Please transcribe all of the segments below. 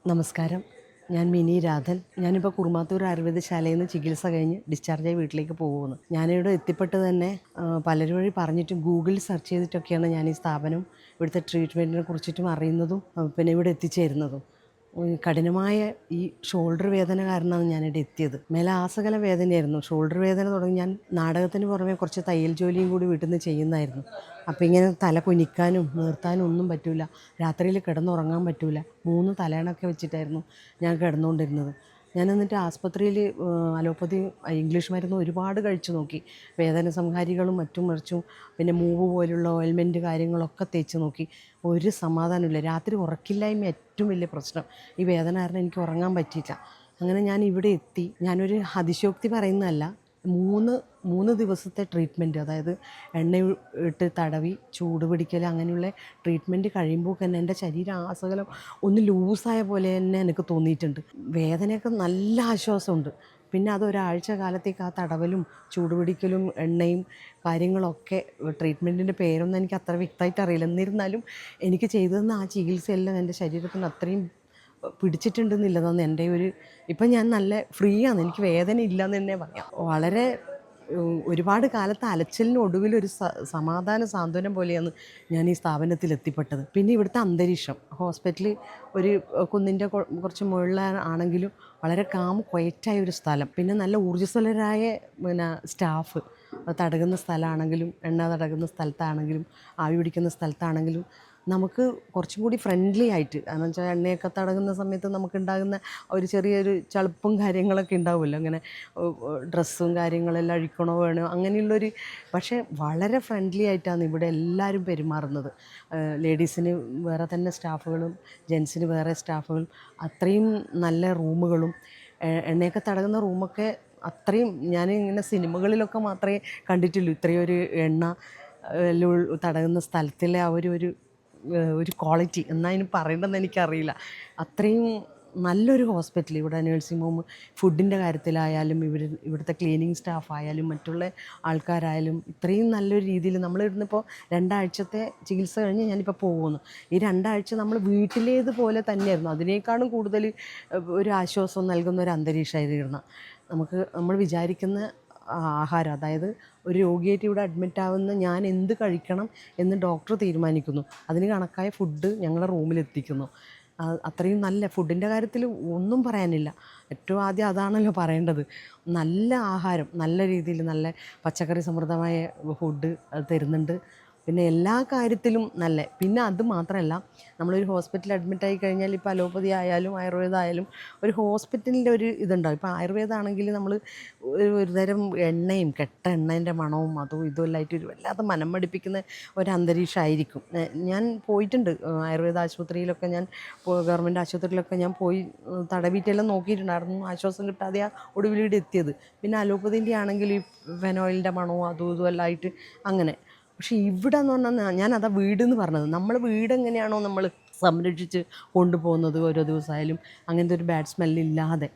നമസ്കാരം, ഞാൻ മിനി രാധൻ. ഞാനിപ്പോൾ കുറുമാത്തൂർ ആയുർവേദശാലയിൽ നിന്ന് ചികിത്സ കഴിഞ്ഞ് ഡിസ്ചാർജായി വീട്ടിലേക്ക് പോകുന്നു. ഞാനിവിടെ എത്തിപ്പെട്ട് തന്നെ പലരും വഴി പറഞ്ഞിട്ടും ഗൂഗിളിൽ സെർച്ച് ചെയ്തിട്ടൊക്കെയാണ് ഞാൻ ഈ സ്ഥാപനം, ഇവിടുത്തെ ട്രീറ്റ്മെൻറ്റിനെ കുറിച്ചിട്ടും അറിയുന്നതും പിന്നെ ഇവിടെ എത്തിച്ചേരുന്നതും. കഠിനമായ ഈ ഷോൾഡർ വേദന കാരണമാണ് ഞാനിവിടെ എത്തിയത്. മേലാസകല വേദനയായിരുന്നു. ഷോൾഡർ വേദന തുടങ്ങി ഞാൻ നാടകത്തിന് പുറമെ കുറച്ച് തയ്യൽ ജോലിയും കൂടി വീട്ടിൽ നിന്ന് ചെയ്യുന്നതായിരുന്നു. അപ്പോൾ ഇങ്ങനെ തല കുനിക്കാനും നിർത്താനും ഒന്നും പറ്റില്ല. രാത്രിയിൽ കിടന്നുറങ്ങാൻ പറ്റില്ല. 3 തലയണൊക്കെ വെച്ചിട്ടായിരുന്നു ഞാൻ കിടന്നുകൊണ്ടിരുന്നത്. ഞാൻ എന്നിട്ട് ആസ്പത്രിയിൽ അലോപ്പതി ഇംഗ്ലീഷ് മരുന്ന് ഒരുപാട് കഴിച്ചു നോക്കി. വേദന സംഹാരികളും മറ്റും മറിച്ചും പിന്നെ മൂവ് പോലുള്ള ഓയിൽമെൻറ്റ് കാര്യങ്ങളൊക്കെ തേച്ച് നോക്കി. ഒരു സമാധാനമില്ല. രാത്രി ഉറക്കില്ലായ്മ ഏറ്റവും വലിയ പ്രശ്നം. ഈ വേദന കാരണം എനിക്ക് ഉറങ്ങാൻ പറ്റിയില്ല. അങ്ങനെ ഞാൻ ഇവിടെ എത്തി. ഞാനൊരു അതിശയോക്തി പറയുന്നതല്ല. 3 ദിവസത്തെ ട്രീറ്റ്മെൻറ്റ്, അതായത് എണ്ണ ഇട്ട് തടവി ചൂട് പിടിക്കൽ അങ്ങനെയുള്ള ട്രീറ്റ്മെൻറ്റ് കഴിയുമ്പോൾ തന്നെ എൻ്റെ ശരീരം ആസകലം ഒന്ന് ലൂസായ പോലെ തന്നെ എനിക്ക് തോന്നിയിട്ടുണ്ട്. വേദനയൊക്കെ നല്ല ആശ്വാസമുണ്ട്. പിന്നെ അതൊരാഴ്ച കാലത്തേക്ക് ആ തടവലും ചൂട് പിടിക്കലും എണ്ണയും കാര്യങ്ങളൊക്കെ, ട്രീറ്റ്മെൻറ്റിൻ്റെ പേരൊന്നും എനിക്ക് അത്ര വ്യക്തമായിട്ട് അറിയില്ല. എന്നിരുന്നാലും എനിക്ക് ചെയ്തു തന്ന ആ ചികിത്സയെല്ലാം എൻ്റെ ശരീരത്തിന് അത്രയും പിടിച്ചിട്ടുണ്ടെന്നുള്ളതാണ് എൻ്റെ ഒരു. ഇപ്പം ഞാൻ നല്ല ഫ്രീ ആണ്, എനിക്ക് വേദന ഇല്ലയെന്ന് തന്നെ പറയാം. വളരെ ഒരുപാട് കാലത്ത് അലച്ചിലിനൊടുവിലൊരു സമാധാന സാന്ത്വനം പോലെയാണ് ഞാൻ ഈ സ്ഥാപനത്തിൽ എത്തിപ്പെട്ടത്. പിന്നെ ഇവിടുത്തെ അന്തരീക്ഷം, ഹോസ്പിറ്റൽ ഒരു കുന്നിൻ്റെ കുറച്ച് മുകളിലാണെങ്കിലും വളരെ ക്വയറ്റായ ഒരു സ്ഥലം. പിന്നെ നല്ല ഊർജ്ജസ്വലരായ സ്റ്റാഫ്. തടകുന്ന സ്ഥലമാണെങ്കിലും എണ്ണ തടകുന്ന സ്ഥലത്താണെങ്കിലും ആവി പിടിക്കുന്ന സ്ഥലത്താണെങ്കിലും നമുക്ക് കുറച്ചും കൂടി ഫ്രണ്ട്ലി ആയിട്ട്, കാരണം വെച്ചാൽ എണ്ണയൊക്കെ തടകുന്ന സമയത്ത് നമുക്കുണ്ടാകുന്ന ഒരു ചെറിയൊരു ചളുപ്പും കാര്യങ്ങളൊക്കെ ഉണ്ടാവുമല്ലോ. അങ്ങനെ ഡ്രസ്സും കാര്യങ്ങളെല്ലാം അഴിക്കണോ വേണോ അങ്ങനെയുള്ളൊരു, പക്ഷേ വളരെ ഫ്രണ്ട്ലി ആയിട്ടാണ് ഇവിടെ എല്ലാവരും പെരുമാറുന്നത്. ലേഡീസിന് വേറെ തന്നെ സ്റ്റാഫുകളും ജെൻസിന് വേറെ സ്റ്റാഫുകളും, അത്രയും നല്ല റൂമുകളും എണ്ണയൊക്കെ തടകുന്ന റൂമൊക്കെ അത്രയും ഞാൻ ഇങ്ങനെ സിനിമകളിലൊക്കെ മാത്രമേ കണ്ടിട്ടുള്ളൂ. ഇത്രയൊരു എണ്ണ തടകുന്ന സ്ഥലത്തിലെ ആ ഒരു ക്വാളിറ്റി എന്നാൽ അതിന് പറയേണ്ടതെന്ന് എനിക്കറിയില്ല. അത്രയും നല്ലൊരു ഹോസ്പിറ്റൽ. ഇവിടെ നഴ്സിംഗ് ഹോം, ഫുഡിൻ്റെ കാര്യത്തിലായാലും ഇവിടുത്തെ ക്ലീനിങ് സ്റ്റാഫായാലും മറ്റുള്ള ആൾക്കാരായാലും ഇത്രയും നല്ലൊരു രീതിയിൽ നമ്മളിരുന്നിപ്പോൾ 2 ആഴ്ചത്തെ ചികിത്സ കഴിഞ്ഞ് ഞാനിപ്പോൾ പോകുന്നു. ഈ 2 ആഴ്ച നമ്മൾ വീട്ടിലേതുപോലെ തന്നെയായിരുന്നു. അതിനേക്കാളും കൂടുതൽ ഒരു ആശ്വാസം നൽകുന്ന ഒരു അന്തരീക്ഷമായിരുന്നു. നമ്മൾ വിചാരിക്കുന്ന ആഹാരം, അതായത് ഒരു രോഗിയായിട്ട് ഇവിടെ അഡ്മിറ്റ് ആവുന്ന ഞാൻ എന്ത് കഴിക്കണം എന്ന് ഡോക്ടർ തീരുമാനിക്കുന്നു. അതിന് കണക്കായ ഫുഡ് ഞങ്ങളുടെ റൂമിലെത്തിക്കുന്നു. അത്രയും നല്ല ഫുഡിൻ്റെ കാര്യത്തിൽ ഒന്നും പറയാനില്ല. ഏറ്റവും ആദ്യം അതാണല്ലോ പറയേണ്ടത്. നല്ല ആഹാരം, നല്ല രീതിയിൽ നല്ല പച്ചക്കറി സമൃദ്ധമായ ഫുഡ് തരുന്നുണ്ട്. പിന്നെ എല്ലാ കാര്യത്തിലും നല്ല. പിന്നെ അത് മാത്രമല്ല, നമ്മളൊരു ഹോസ്പിറ്റലിൽ അഡ്മിറ്റായി കഴിഞ്ഞാൽ ഇപ്പോൾ അലോപ്പതി ആയാലും ആയുർവേദം ആയാലും ഒരു ഹോസ്പിറ്റലിൻ്റെ ഒരു ഇതുണ്ടാവും. ഇപ്പോൾ ആയുർവേദം ആണെങ്കിൽ നമ്മൾ ഒരു തരം എണ്ണയും കെട്ട എണ്ണേൻ്റെ മണവും അതും ഇതും എല്ലായിട്ട് ഒരു വല്ലാതെ മനം മടിപ്പിക്കുന്ന ഒരു അന്തരീക്ഷമായിരിക്കും. ഞാൻ പോയിട്ടുണ്ട് ആയുർവേദ ആശുപത്രിയിലൊക്കെ, ഞാൻ ഗവൺമെൻറ് ആശുപത്രിയിലൊക്കെ ഞാൻ പോയി തടവിയിട്ടെല്ലാം നോക്കിയിട്ടുണ്ടായിരുന്നു. ആശ്വാസം കിട്ടാതെ ഒടുവിലൂടെ എത്തിയത്. പിന്നെ അലോപ്പതിൻ്റെ ആണെങ്കിൽ ഈ ഫെനോയിലിൻ്റെ മണവും അതും ഇതും എല്ലാം ആയിട്ട് അങ്ങനെ. പക്ഷേ ഇവിടെ എന്ന് പറഞ്ഞാൽ ഞാനതാ വീടെന്ന് പറഞ്ഞത്. നമ്മൾ വീട് എങ്ങനെയാണോ നമ്മൾ സംരക്ഷിച്ച് കൊണ്ടുപോകുന്നത് ഓരോ ദിവസമായാലും അങ്ങനത്തെ ഒരു ബാഡ് സ്മെല്ലില്ലാതെ,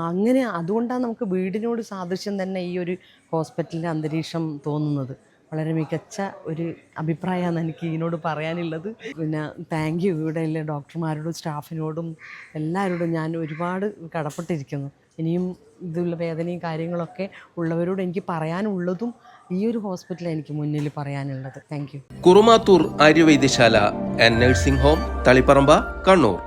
അങ്ങനെ അതുകൊണ്ടാണ് നമുക്ക് വീടിനോട് സാദൃശ്യം തന്നെ ഈ ഒരു ഹോസ്പിറ്റലിൻ്റെ അന്തരീക്ഷം തോന്നുന്നത്. വളരെ മികച്ച ഒരു അഭിപ്രായമാണ് എനിക്ക് ഇതിനോട് പറയാനുള്ളത്. പിന്നെ താങ്ക് യു ഇവിടെയുള്ള ഡോക്ടർമാരോടും സ്റ്റാഫിനോടും എല്ലാവരോടും ഞാൻ ഒരുപാട് കടപ്പെട്ടിരിക്കുന്നു. ഇനിയും ഇതുള്ള വേദനയും കാര്യങ്ങളൊക്കെ ഉള്ളവരോട് എനിക്ക് പറയാനുള്ളതും ഈ ഒരു ഹോസ്പിറ്റലിൽ എനിക്ക് മുന്നിൽ പറയാനുള്ളത്. Thank you. Kurumathur Arya Vaidya Sala and nursing home, Taliparamba, Kannur.